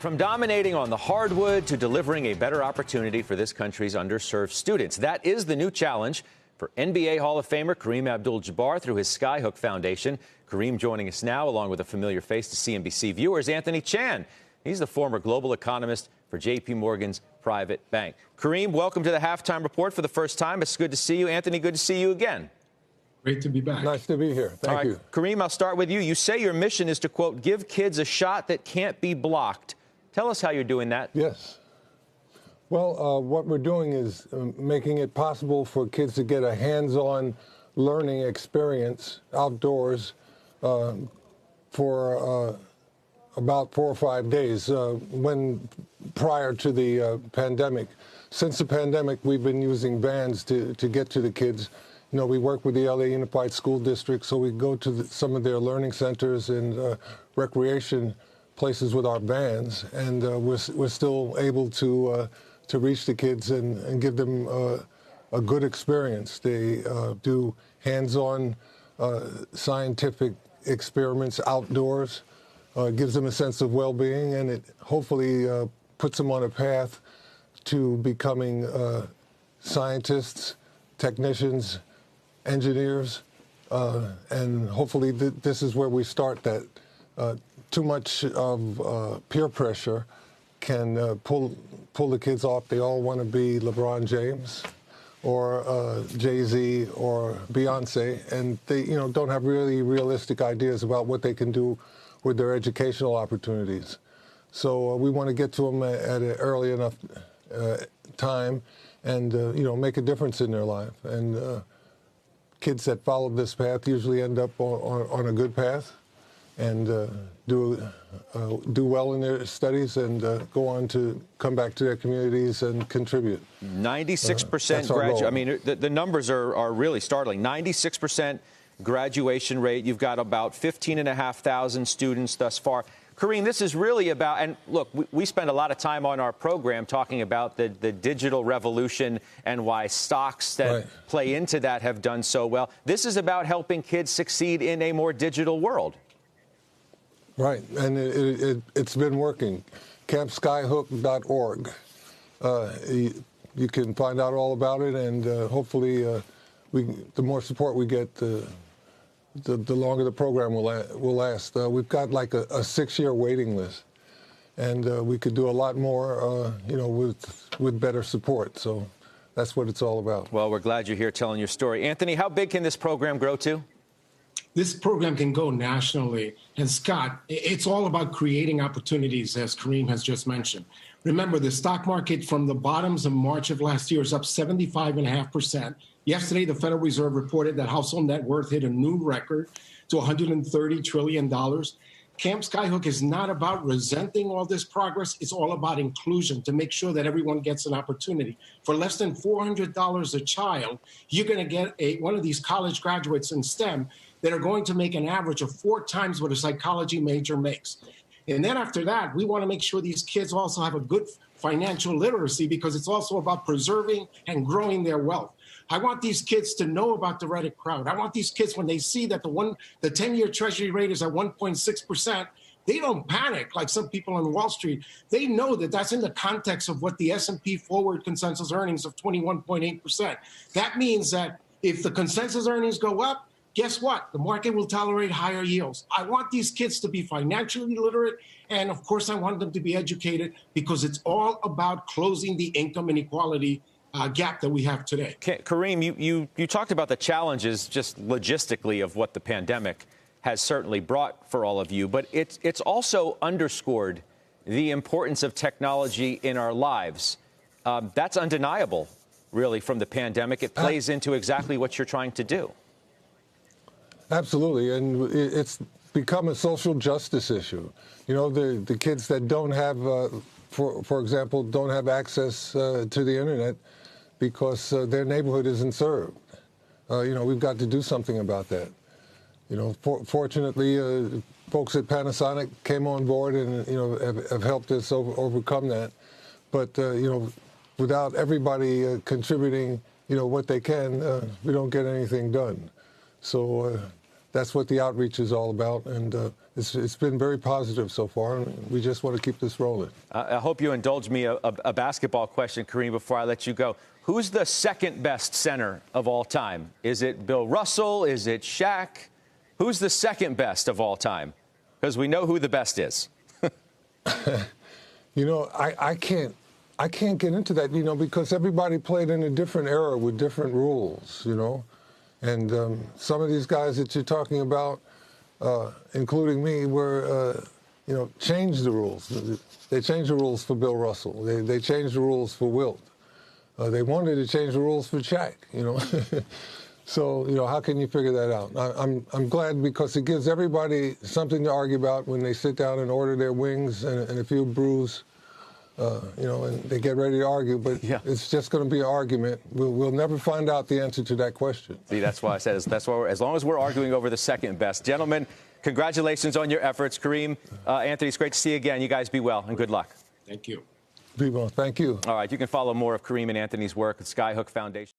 From dominating on the hardwood to delivering a better opportunity for this country's underserved students. That is the new challenge for NBA Hall of Famer Kareem Abdul-Jabbar through his Skyhook Foundation. Kareem joining us now, along with a familiar face to CNBC viewers, Anthony Chan. He's the former global economist for J.P. Morgan's private bank. Kareem, welcome to the Halftime Report for the first time. It's good to see you. Anthony, good to see you again. Great to be back. Nice to be here. Thank you. Kareem, I'll start with you. You say your mission is to, quote, give kids a shot that can't be blocked. Tell us how you're doing that. Yes. Well, what we're doing is making it possible for kids to get a hands-on learning experience outdoors for about 4 or 5 days prior to the pandemic. Since the pandemic, we've been using vans to get to the kids. You know, we work with the LA Unified School District, so we go to some of their learning centers and recreation places with our vans, and we're still able to reach the kids and give them a good experience. They do hands-on scientific experiments outdoors, gives them a sense of well-being, and it hopefully puts them on a path to becoming scientists, technicians, engineers, and hopefully this is where we start that. Too much of peer pressure can pull the kids off. They all want to be LeBron James or Jay-Z or Beyonce, and they don't have really realistic ideas about what they can do with their educational opportunities. So we want to get to them at an early enough time and make a difference in their life. And kids that follow this path usually end up on a good path and do well in their studies and go on to come back to their communities and contribute. 96% graduate. I mean, the numbers are really startling. 96% graduation rate. You've got about 15,500 students thus far. Kareem, this is really about, and look, we spend a lot of time on our program talking about the digital revolution and why stocks that play into that have done so well. This is about helping kids succeed in a more digital world. Right, and it's been working. CampSkyhook.org. You can find out all about it, and hopefully the more support we get, the longer the program will last. We've got like a 6-year waiting list, and we could do a lot more, with better support. So that's what it's all about. Well, we're glad you're here telling your story. Anthony, how big can this program grow to? This program can go nationally. And Scott, it's all about creating opportunities, as Kareem has just mentioned. Remember, the stock market from the bottoms of March of last year is up 75.5%. Yesterday, the Federal Reserve reported that household net worth hit a new record to $130 trillion. Camp Skyhook is not about resenting all this progress. It's all about inclusion, to make sure that everyone gets an opportunity. For less than $400 a child, you're going to get one of these college graduates in STEM that are going to make an average of 4 times what a psychology major makes. And then after that, we want to make sure these kids also have a good financial literacy, because it's also about preserving and growing their wealth. I want these kids to know about the Reddit crowd. I want these kids, when they see that the 10-year Treasury rate is at 1.6%, they don't panic like some people on Wall Street. They know that that's in the context of what the S&P forward consensus earnings of 21.8%. That means that if the consensus earnings go up, guess what? The market will tolerate higher yields. I want these kids to be financially literate, and of course I want them to be educated, because it's all about closing the income inequality gap that we have today. Kareem, you talked about the challenges just logistically of what the pandemic has certainly brought for all of you, but it's also underscored the importance of technology in our lives. That's undeniable, really, from the pandemic. It plays into exactly what you're trying to do. Absolutely, and it's become a social justice issue. You know, the kids that don't have, for example, don't have access to the internet because their neighborhood isn't served. We've got to do something about that. Fortunately, folks at Panasonic came on board and have helped us overcome that. But without everybody contributing, what they can, we don't get anything done. So that's what the outreach is all about, and it's been very positive so far, and we just want to keep this rolling. I hope you indulge me a basketball question, Kareem, before I let you go. Who's the second best center of all time? Is it Bill Russell? Is it Shaq? Who's the second best of all time? Because we know who the best is. You know, I can't get into that, you know, because everybody played in a different era with different rules, you know. And some of these guys that you're talking about, including me, were, you know, changed the rules. They changed the rules for Bill Russell. They changed the rules for Wilt. They wanted to change the rules for Shaq, you know. So, you know, how can you figure that out? I'm glad because it gives everybody something to argue about when they sit down and order their wings and a few brews. You know, and they get ready to argue, but it's just going to be an argument. We'll never find out the answer to that question. See, that's why I said that's why as long as we're arguing over the second best. Gentlemen, congratulations on your efforts. Kareem, Anthony, it's great to see you again. You guys be well and good luck. Thank you. Be well. Thank you. All right, you can follow more of Kareem and Anthony's work at Skyhook Foundation.